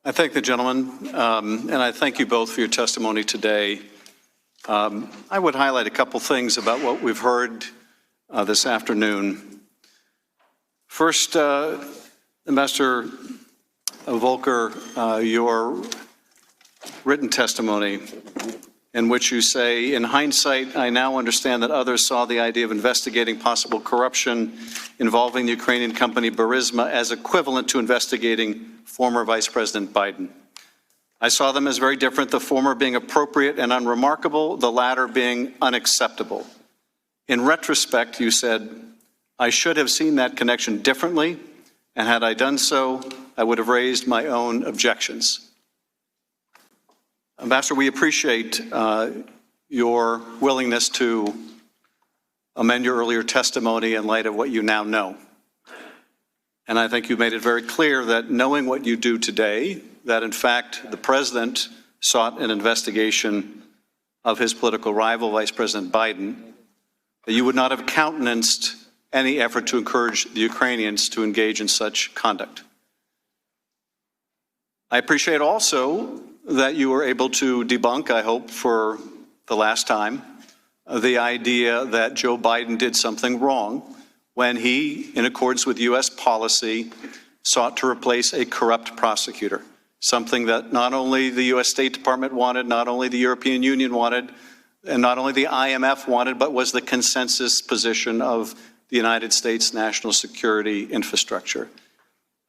I thank the gentleman, and I thank you both for your testimony today. I would highlight a couple things about what we've heard this afternoon. First, Ambassador Volker, your written testimony in which you say, in hindsight, I now understand that others saw the idea of investigating possible corruption involving the Ukrainian company Burisma as equivalent to investigating former Vice President Biden. I saw them as very different, the former being appropriate and unremarkable, the latter being unacceptable. In retrospect, you said, I should have seen that connection differently, and had I done so, I would have raised my own objections. Ambassador, we appreciate your willingness to amend your earlier testimony in light of what you now know. And I think you made it very clear that knowing what you do today, that in fact the president sought an investigation of his political rival, Vice President Biden, that you would not have countenanced any effort to encourage the Ukrainians to engage in such conduct. I appreciate also that you were able to debunk, I hope for the last time, the idea that Joe Biden did something wrong when he, in accordance with U.S. policy, sought to replace a corrupt prosecutor, something that not only the U.S. State Department wanted, not only the European Union wanted, and not only the IMF wanted, but was the consensus position of the United States national security infrastructure.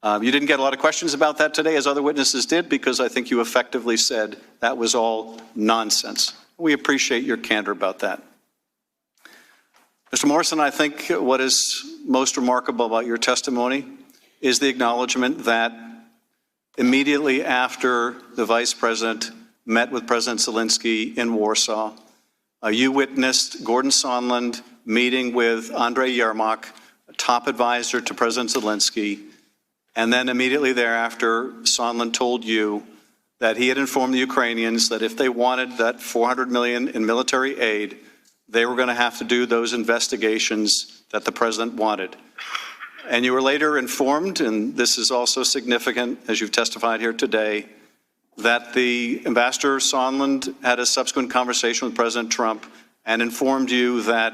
You didn't get a lot of questions about that today, as other witnesses did, because I think you effectively said that was all nonsense. We appreciate your candor about that. Mr. Morrison, I think what is most remarkable about your testimony is the acknowledgement that immediately after the Vice President met with President Zelensky in Warsaw, you witnessed Gordon Sondland meeting with Andrei Yermak, a top advisor to President Zelensky, and then immediately thereafter, Sondland told you that he had informed the Ukrainians that if they wanted that $400 million in military aid, they were going to have to do those investigations that the president wanted. And you were later informed, and this is also significant as you've testified here today, that the Ambassador Sondland had a subsequent conversation with President Trump and informed you that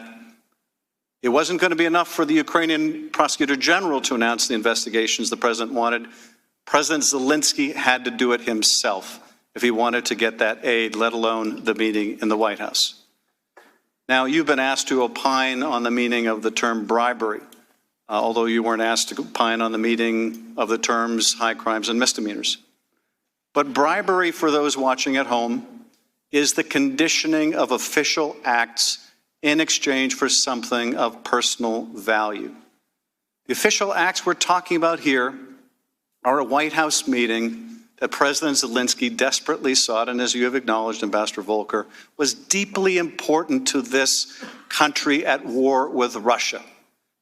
it wasn't going to be enough for the Ukrainian Prosecutor General to announce the investigations the president wanted. President Zelensky had to do it himself if he wanted to get that aid, let alone the meeting in the White House. Now, you've been asked to opine on the meaning of the term bribery, although you weren't asked to opine on the meaning of the terms high crimes and misdemeanors. But bribery, for those watching at home, is the conditioning of official acts in exchange for something of personal value. The official acts we're talking about here are a White House meeting that President Zelensky desperately sought, and as you have acknowledged, Ambassador Volker, was deeply important to this country at war with Russia,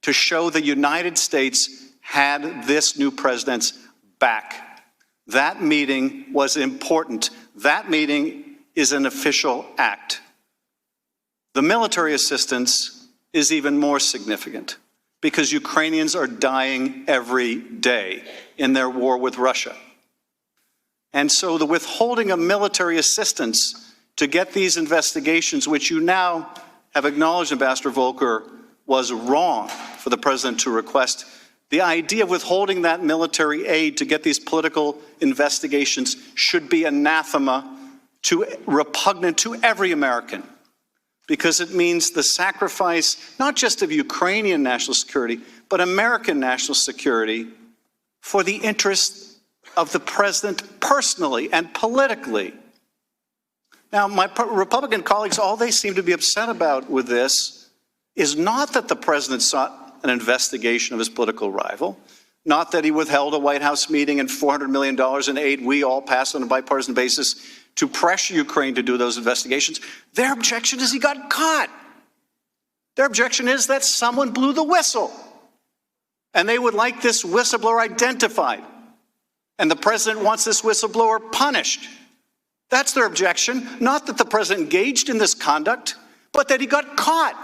to show the United States had this new president's back. That meeting was important. That meeting is an official act. The military assistance is even more significant because Ukrainians are dying every day in their war with Russia. And so the withholding of military assistance to get these investigations, which you now have acknowledged, Ambassador Volker, was wrong for the president to request. The idea of withholding that military aid to get these political investigations should be anathema, repugnant to every American, because it means the sacrifice not just of Ukrainian national security, but American national security for the interests of the president personally and politically. Now, my Republican colleagues, all they seem to be upset about with this is not that the president sought an investigation of his political rival, not that he withheld a White House meeting and $400 million in aid we all passed on a bipartisan basis to pressure Ukraine to do those investigations. Their objection is he got caught. Their objection is that someone blew the whistle, and they would like this whistleblower identified. And the president wants this whistleblower punished. That's their objection, not that the president engaged in this conduct, but that he got caught.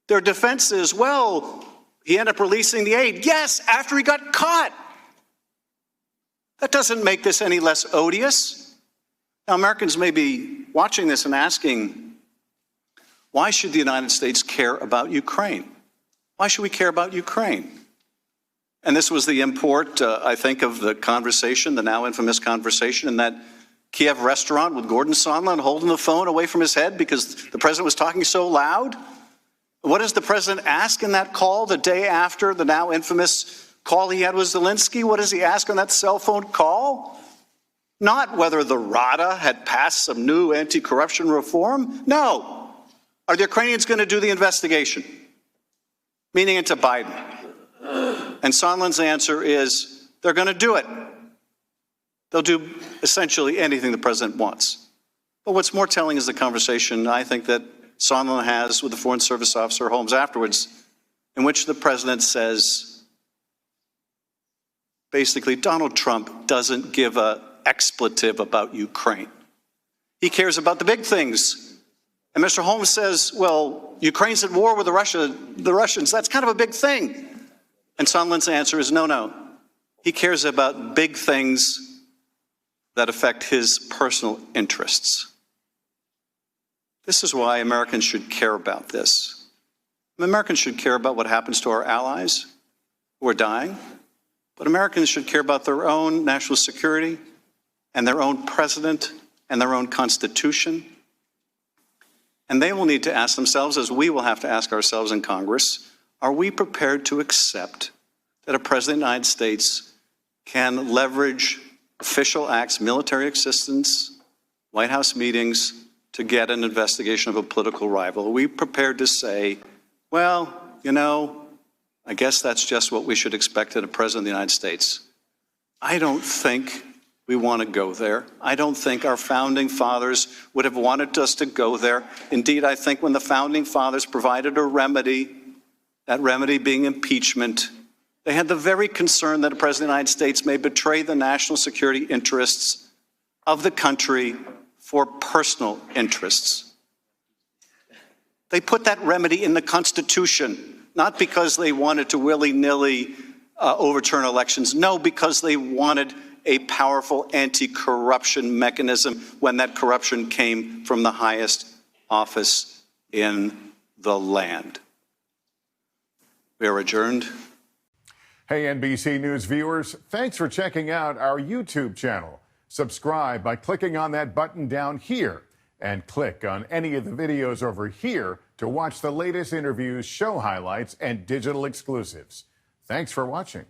Their defense is, well, he ended up releasing the aid. Yes, after he got caught. That doesn't make this any less odious. Now, Americans may be watching this and asking, why should the United States care about Ukraine? Why should we care about Ukraine? And this was the import, I think, of the conversation, the now infamous conversation in that Kiev restaurant with Gordon Sondland holding the phone away from his head because the president was talking so loud. What does the president ask in that call the day after the now infamous call he had with Zelensky? What does he ask on that cell phone call? Not whether the Rada had passed some new anti-corruption reform. No. Are the Ukrainians going to do the investigation? Meaning into Biden. And Sondland's answer is they're going to do it. They'll do essentially anything the president wants. But what's more telling is the conversation, I think, that Sondland has with the Foreign Service Officer Holmes afterwards, in which the president says, basically, Donald Trump doesn't give an expletive about Ukraine. He cares about the big things. And Mr. Holmes says, well, Ukraine's at war with the Russians. That's kind of a big thing. And Sondland's answer is no. He cares about big things that affect his personal interests. This is why Americans should care about this. Americans should care about what happens to our allies who are dying, but Americans should care about their own national security and their own president and their own constitution. And they will need to ask themselves, as we will have to ask ourselves in Congress, are we prepared to accept that a president of the United States can leverage official acts, military assistance, White House meetings, to get an investigation of a political rival? Are we prepared to say, well, you know, I guess that's just what we should expect in a president of the United States? I don't think we want to go there. I don't think our founding fathers would have wanted us to go there. Indeed, I think when the founding fathers provided a remedy, that remedy being impeachment, they had the very concern that a president of the United States may betray the national security interests of the country for personal interests. They put that remedy in the Constitution, not because they wanted to willy-nilly overturn elections. No, because they wanted a powerful anti-corruption mechanism when that corruption came from the highest office in the land. We are adjourned. Hey, NBC News viewers, thanks for checking out our YouTube channel. Subscribe by clicking on that button down here and click on any of the videos over here to watch the latest interviews, show highlights, and digital exclusives. Thanks for watching.